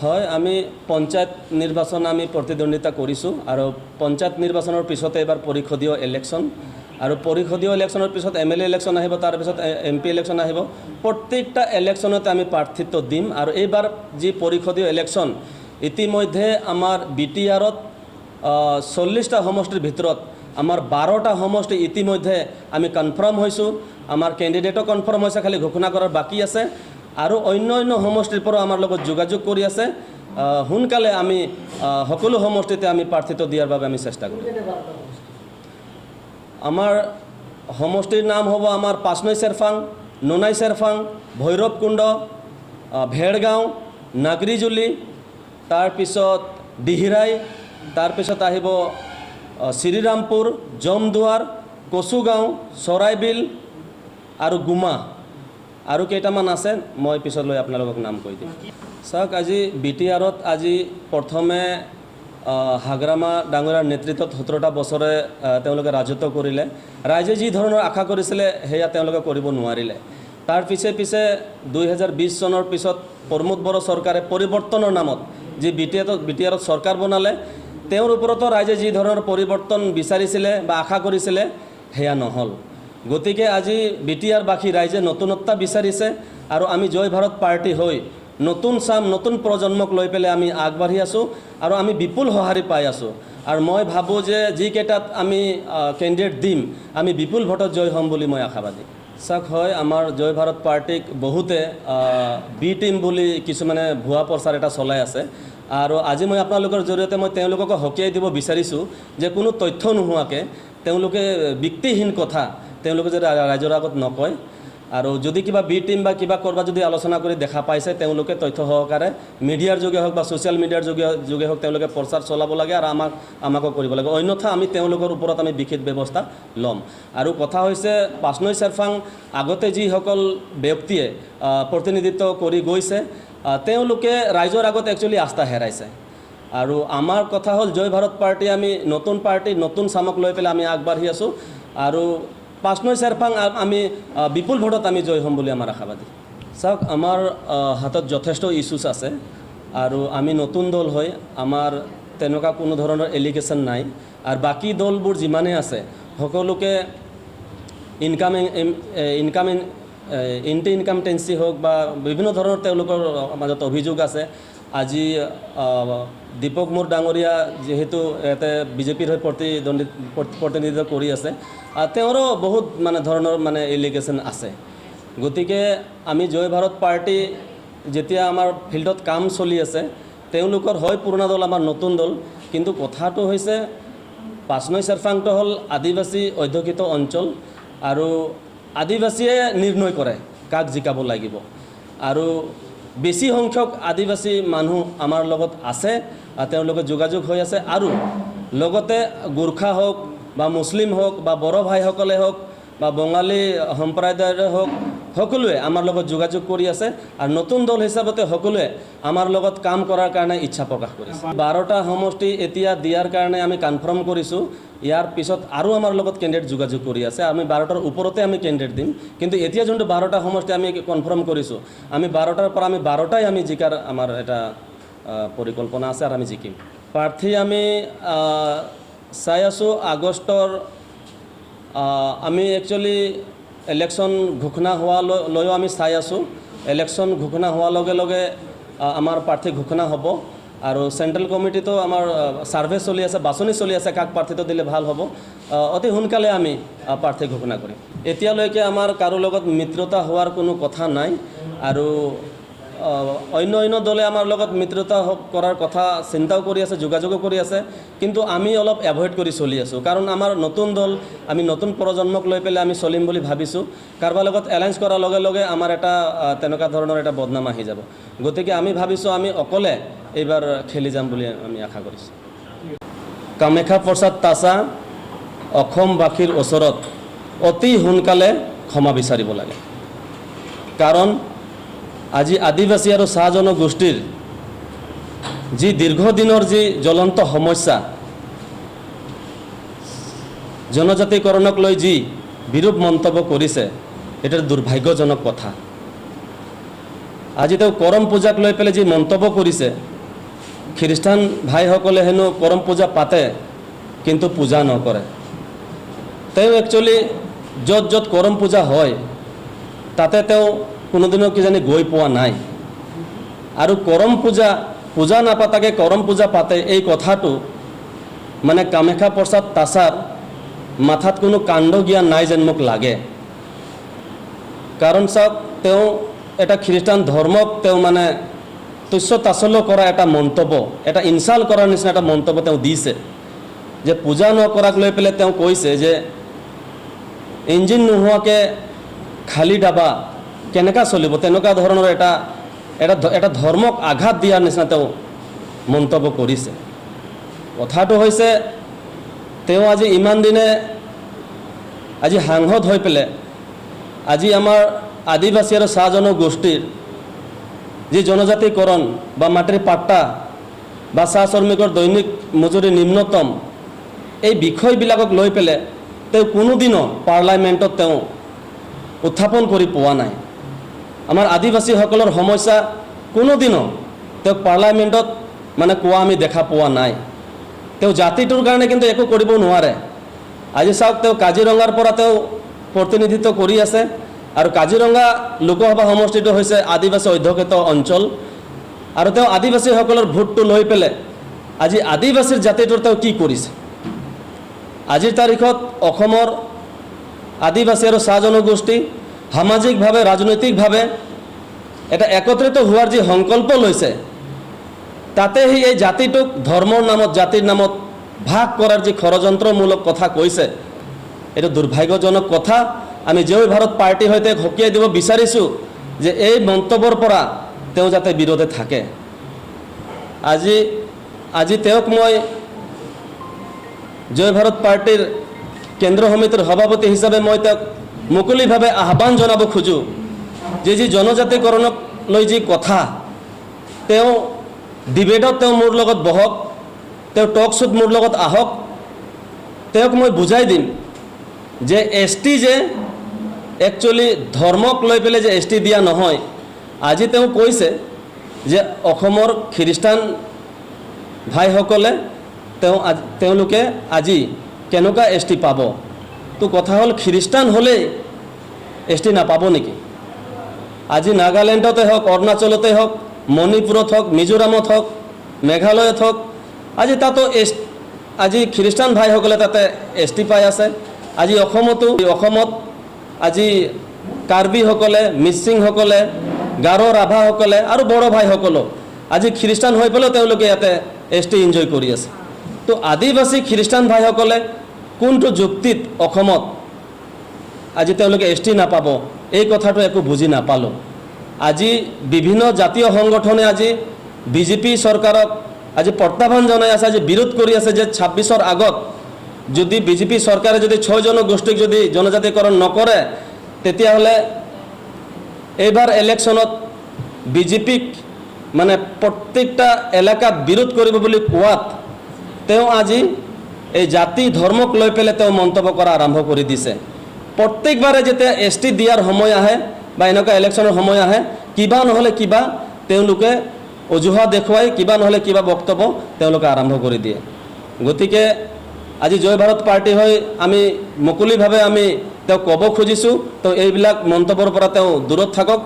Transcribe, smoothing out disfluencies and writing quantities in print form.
হয়, আমি পঞ্চায়ত নিৰ্বাচন আমি প্ৰতিদ্বন্দ্বিতা কৰিছোঁ আৰু পঞ্চায়ত নিৰ্বাচনৰ পিছতে এবাৰ পৰিষদীয় ইলেকশ্যন আৰু পৰিষদীয় ইলেকশ্যনৰ পিছত MLA ইলেকশ্যন আহিব, তাৰপিছত MP ইলেকশ্যন আহিব। প্ৰত্যেকটা ইলেকশ্যনতে আমি প্ৰাৰ্থিত্ব দিম আৰু এইবাৰ যি পৰিষদীয় ইলেকশ্যন ইতিমধ্যে আমাৰ BTRত 40টা সমষ্টিৰ ভিতৰত আমাৰ 12টা সমষ্টি ইতিমধ্যে আমি কনফাৰ্ম হৈছোঁ। আমাৰ কেণ্ডিডেটো কনফাৰ্ম হৈছে, খালি ঘোষণা কৰাৰ বাকী আছে আৰু অন্য সমষ্টিৰ পৰা আমাৰ লগত যোগাযোগ কৰি আছে। সোনকালে আমি সকলো সমষ্টিতে আমি প্ৰাৰ্থিত্ব দিয়াৰ বাবে আমি চেষ্টা কৰিম। আমাৰ সমষ্টিৰ নাম হ'ব আমাৰ পাঁচনৈ চেৰফাং, ননাই চেৰফাং, ভৈৰৱকুণ্ড, ভেৰগাঁও, নাগৰিজুলি, তাৰপিছত দিহিৰাই, তাৰপিছত আহিব শ্ৰীৰামপুৰ, জমদুৱাৰ, কচুগাঁও, চৰাইবিল আৰু গুমা আৰু কেইটামান আছে, মই পিছলৈ আপোনালোকক নাম কৈ দিম। চাওক, আজি BTRত আজি প্ৰথমে হাগ্ৰামা ডাঙৰীয়াৰ নেতৃত্বত 17টা বছৰে তেওঁলোকে ৰাজত্ব কৰিলে। ৰাইজে যি ধৰণৰ আশা কৰিছিলে সেয়া তেওঁলোকে কৰিব নোৱাৰিলে। তাৰ পিছে 2020 চনৰ পিছত প্ৰমোদ বড়ো চৰকাৰে পৰিৱৰ্তনৰ নামত যি BTRত চৰকাৰ বনালে, তেওঁৰ ওপৰতো ৰাইজে যি ধৰণৰ পৰিৱৰ্তন বিচাৰিছিলে বা আশা কৰিছিলে সেয়া নহ'ল। গতিকে আজি BTRবাসী ৰাইজে নতুনত্বা বিচাৰিছে আৰু আমি জয় ভাৰত পাৰ্টি হৈ নতুন চাম, নতুন প্ৰজন্মক লৈ পেলাই আমি আগবাঢ়ি আছোঁ আৰু আমি বিপুল সঁহাৰি পাই আছোঁ। আৰু মই ভাবোঁ যে যিকেইটাত আমি কেণ্ডিডেট দিম, আমি বিপুল ভোটত জয় হ'ম বুলি মই আশাবাদী। চাওক, হয়, আমাৰ জয় ভাৰত পাৰ্টিক বহুতে B টিম বুলি কিছুমানে ভুৱা প্ৰচাৰ এটা চলাই আছে আৰু আজি মই আপোনালোকৰ জৰিয়তে মই তেওঁলোকক সকীয়াই দিব বিচাৰিছোঁ যে কোনো তথ্য নোহোৱাকৈ তেওঁলোকে ভিত্তিহীন কথা তেওঁলোকে যদি ৰাইজৰ আগত নকয় আৰু যদি কিবা B টিম বা কিবা কৰবাত যদি আলোচনা কৰি দেখা পাইছে, তেওঁলোকে তথ্য সহকাৰে মিডিয়াৰ যোগে হওক বা ছ'চিয়েল মিডিয়াৰ যোগে হওক তেওঁলোকে প্ৰচাৰ চলাব লাগে আৰু আমাকো কৰিব লাগে। অন্যথা আমি তেওঁলোকৰ ওপৰত আমি বিশেষ ব্যৱস্থা ল'ম। আৰু কথা হৈছে, পাঁচনৈ চেৰফাং আগতে যিসকল ব্যক্তিয়ে প্ৰতিনিধিত্ব কৰি গৈছে, তেওঁলোকে ৰাইজৰ আগত একচুৱেলি আস্থা হেৰাইছে। আৰু আমাৰ কথা হ'ল, জয় ভাৰত পাৰ্টি আমি নতুন পাৰ্টি, নতুন চামক লৈ পেলাই আমি আগবাঢ়ি আছোঁ আৰু পাঁচনৈ চেৰফাং আমি বিপুল ভোটত আমি জয় হ'ম বুলি আমাৰ আশাবাদী। চাওক, আমাৰ হাতত যথেষ্ট ইছ্যুছ আছে আৰু আমি নতুন দল হৈ আমাৰ তেনেকুৱা কোনো ধৰণৰ এলিগেশ্যন নাই। আৰু বাকী দলবোৰ যিমানেই আছে সকলোকে ইনকামটেঞ্চি হওক বা বিভিন্ন ধৰণৰ তেওঁলোকৰ মাজত অভিযোগ আছে। আজি দীপক মুৰ ডাঙৰীয়া যিহেতু ইয়াতে BJPৰ হৈ প্ৰতিনিধিত্ব কৰি আছে, তেওঁৰো বহুত ধৰণৰ এলিগেশ্যন আছে। গতিকে আমি জয় ভাৰত পাৰ্টি যেতিয়া আমাৰ ফিল্ডত কাম চলি আছে, তেওঁলোকৰ হয় পুৰণা দল, আমাৰ নতুন দল, কিন্তু কথাটো হৈছে পাঁচনৈ চেৰফাংটো হ'ল আদিবাসী অধ্যুষিত অঞ্চল আৰু আদিবাসীয়ে নিৰ্ণয় কৰে কাক জিকাব লাগিব। আৰু বেছি সংখ্যক আদিবাসী মানুহ আমাৰ লগত আছে, তেওঁলোকে যোগাযোগ হৈ আছে আৰু লগতে গোৰ্খা হওক বা মুছলিম হওক বা বড়ো ভাইসকলে হওক বা বঙালী সম্প্ৰদায়ৰে হওক, সকলোৱে আমাৰ লগত যোগাযোগ কৰি আছে আৰু নতুন দল হিচাপতে সকলোৱে আমাৰ লগত কাম কৰাৰ কাৰণে ইচ্ছা প্ৰকাশ কৰিছে। 12টা সমষ্টি এতিয়া দিয়াৰ কাৰণে আমি কনফাৰ্ম কৰিছোঁ। ইয়াৰ পিছত আৰু আমাৰ লগত কেণ্ডিডেট যোগাযোগ কৰি আছে। আমি 12টাৰ ওপৰতে আমি কেণ্ডিডেট দিম, কিন্তু এতিয়া যোনটো 12টা সমষ্টি আমি কনফাৰ্ম কৰিছোঁ, আমি 12টাৰ পৰা আমি 12টাই আমি জিকাৰ আমাৰ এটা পৰিকল্পনা আছে আৰু আমি জিকিম। প্ৰাৰ্থী আমি চাই আছোঁ আগষ্টৰ, আমি একচুৱেলি ইলেকশ্যন ঘোষণা হোৱালৈও আমি চাই আছোঁ। ইলেকশ্যন ঘোষণা হোৱাৰ লগে লগে আমাৰ প্ৰাৰ্থী ঘোষণা হ'ব আৰু চেণ্ট্ৰেল কমিটিতো আমাৰ ছাৰ্ভে চলি আছে, বাছনি চলি আছে কাক প্ৰাৰ্থীটো দিলে ভাল হ'ব। অতি সোনকালে আমি প্ৰাৰ্থী ঘোষণা কৰিম। এতিয়ালৈকে আমাৰ কাৰো লগত মিত্ৰতা হোৱাৰ কোনো কথা নাই আৰু অন্য দলে আমাৰ লগত মিত্ৰতা কৰাৰ কথা চিন্তাও কৰি আছে, যোগাযোগো কৰি আছে, কিন্তু আমি অলপ এভইড কৰি চলি আছোঁ। কাৰণ আমাৰ নতুন দল, আমি নতুন প্ৰজন্মক লৈ পেলাই আমি চলিম বুলি ভাবিছোঁ। কাৰোবাৰ লগত এলায়েন্স কৰাৰ লগে লগে আমাৰ এটা তেনেকুৱা ধৰণৰ এটা বদনাম আহি যাব। গতিকে আমি ভাবিছোঁ আমি অকলে এইবাৰ খেলি যাম বুলি আমি আশা কৰিছোঁ। কামাখ্যা প্ৰসাদ তাছা অসমবাসীৰ ওচৰত অতি সোনকালে ক্ষমা বিচাৰিব লাগে। কাৰণ আজি আদিবাসী আৰু চাহ জনগোষ্ঠীৰ যি দীৰ্ঘদিনৰ যি জ্বলন্ত সমস্যা, জনজাতিকৰণক লৈ যি বিৰূপ মন্তব্য কৰিছে, এটা দুৰ্ভাগ্যজনক কথা। আজি তেওঁ কৰম পূজাক লৈ পেলাই যি মন্তব্য কৰিছে, খ্ৰীষ্টান ভাইসকলে হেনো কৰম পূজা পাতে কিন্তু পূজা নকৰে। তেওঁ একচুৱেলি য'ত য'ত কৰম পূজা হয় তাতে তেওঁ কোনোদিনো কিজানি গৈ পোৱা নাই। আৰু কৰম পূজা নাপাতাকে কৰম পূজা পাতে এই কথাটো মানে কামাখ্যা প্ৰসাদ তাছাৰ মাথাত কোনো কাণ্ড জ্ঞান নাই যেন মোক লাগে। কাৰণ চাওক, তেওঁ এটা খ্ৰীষ্টান ধৰ্মক তেওঁ মানে তুচ্ছ তাচ্ছল্য কৰা এটা মন্তব্য, এটা ইনচাল্ট কৰাৰ নিচিনা এটা মন্তব্য তেওঁ দিছে যে পূজা নকৰাক লৈ পেলাই তেওঁ কৈছে যে ইঞ্জিন নোহোৱাকৈ খালী ডাবা কেনেকৈ চলিব, তেনেকুৱা ধৰণৰ এটা ধৰ্মক আঘাত দিয়াৰ নিচিনা তেওঁ মন্তব্য কৰিছে। কথাটো হৈছে তেওঁ আজি ইমান দিনে আজি সাংসদ হৈ পেলাই আজি আমাৰ আদিবাসী আৰু চাহ জনগোষ্ঠীৰ যি জনজাতিকৰণ বা মাটিৰ পাট্টা বা চাহ শ্ৰমিকৰ দৈনিক মজুৰি নিম্নতম এই বিষয়বিলাকক লৈ পেলাই তেওঁ কোনোদিনো পাৰ্লামেণ্টত তেওঁ উত্থাপন কৰি পোৱা নাই। আমাৰ আদিবাসীসকলৰ সমস্যা কোনোদিনো তেওঁক পাৰ্লামেণ্টত মানে কোৱা আমি দেখা পোৱা নাই। তেওঁ জাতিটোৰ কাৰণে কিন্তু একো কৰিব নোৱাৰে। আজি চাওক, তেওঁ কাজিৰঙাৰ পৰা তেওঁ প্ৰতিনিধিত্ব কৰি আছে আৰু কাজিৰঙা লোকসভা সমষ্টিটো হৈছে আদিবাসী অধ্যুষিত অঞ্চল আৰু তেওঁ আদিবাসীসকলৰ ভোটটো লৈ পেলাই আজি আদিবাসীৰ জাতিটোৰ তেওঁ কি কৰিছে। আজিৰ তাৰিখত অসমৰ আদিবাসী আৰু চাহ জনগোষ্ঠী সামাজিকভাৱে ৰাজনৈতিকভাৱে এটা একত্ৰিত হোৱাৰ যি সংকল্প লৈছে, তাতে এই জাতিটোক ধৰ্মৰ নামত জাতিৰ নামত ভাগ কৰাৰ যি ষড়যন্ত্ৰমূলক কথা কৈছে, এইটো দুৰ্ভাগ্যজনক কথা। আমি জয় ভাৰত পাৰ্টিৰ সৈতে সকীয়াই দিব বিচাৰিছোঁ যে এই মন্তব্যৰ পৰা তেওঁ যাতে বিৰোধে থাকে। আজি তেওঁক মই জয় ভাৰত পাৰ্টিৰ কেন্দ্ৰীয় সমিতিৰ সভাপতি হিচাপে মই তেওঁক মুকলিভাৱে আহ্বান জনাব খোজোঁ যে যি জনজাতিকৰণক লৈ যি কথা, তেওঁ ডিবেটত তেওঁ মোৰ লগত বহক, তেওঁ টক শ্ব'ত মোৰ লগত আহক, তেওঁক মই বুজাই দিম যে ST যে একচুৱেলি ধৰ্মক লৈ পেলাই যে ST দিয়া নহয়। আজি তেওঁ কৈছে যে অসমৰ খ্ৰীষ্টান ভাইসকলে তেওঁলোকে আজি কেনেকুৱা ST পাব। তো কথা হ'ল, খ্ৰীষ্টান হ'লেই ST নাপাব নেকি? আজি নাগালেণ্ডতে হওক, অৰুণাচলতে হওক, মণিপুৰত হওক, মিজোৰামত হওক, মেঘালয়ত হওক, আজি তাতো আজি খ্ৰীষ্টান ভাইসকলে তাতে ST পাই আছে। আজি অসমত আজি কাৰ্বিসকলে, মিচিংসকলে, গাৰো ৰাভাসকলে আৰু বড়ো ভাইসকলেও আজি খ্ৰীষ্টান হৈ পেলাইও তেওঁলোকে ইয়াতে ST এনজয় কৰি আছে। তো আদিবাসী খ্ৰীষ্টান ভাইসকলে কোনটো যুক্তিত অসমত আজি তেওঁলোকে ST নাপাব, এই কথাটো একো বুজি নাপালোঁ। আজি বিভিন্ন জাতীয় সংগঠনে আজি বিজেপি চৰকাৰক আজি প্ৰত্যাহ্বান জনাই আছে, আজি বিৰোধ কৰি আছে যে 26ৰ আগত যদি বিজেপি চৰকাৰে যদি 6 জনগোষ্ঠীক যদি জনজাতিকৰণ নকৰে, তেতিয়াহ'লে এইবাৰ ইলেকশ্যনত বিজেপিক মানে প্ৰত্যেকটা এলেকাত বিৰোধ কৰিব বুলি কোৱাত তেওঁ আজি এই জাতি ধৰ্মক লৈ পেলাই তেওঁ মন্তব্য কৰা আৰম্ভ কৰি দিছে। প্ৰত্যেকবাৰে যেতিয়া ST দিয়াৰ সময় আহে বা এনেকুৱা ইলেকশ্যনৰ সময় আহে, কিবা নহ'লে কিবা তেওঁলোকে অজুহাত দেখুৱাই, কিবা নহ'লে কিবা বক্তব্য তেওঁলোকে আৰম্ভ কৰি দিয়ে। গতিকে আজি জয় ভাৰত পাৰ্টি হৈ আমি মুকলিভাৱে আমি তেওঁক ক'ব খুজিছোঁ, তো এইবিলাক মন্তব্যৰ পৰা তেওঁ দূৰত থাকক।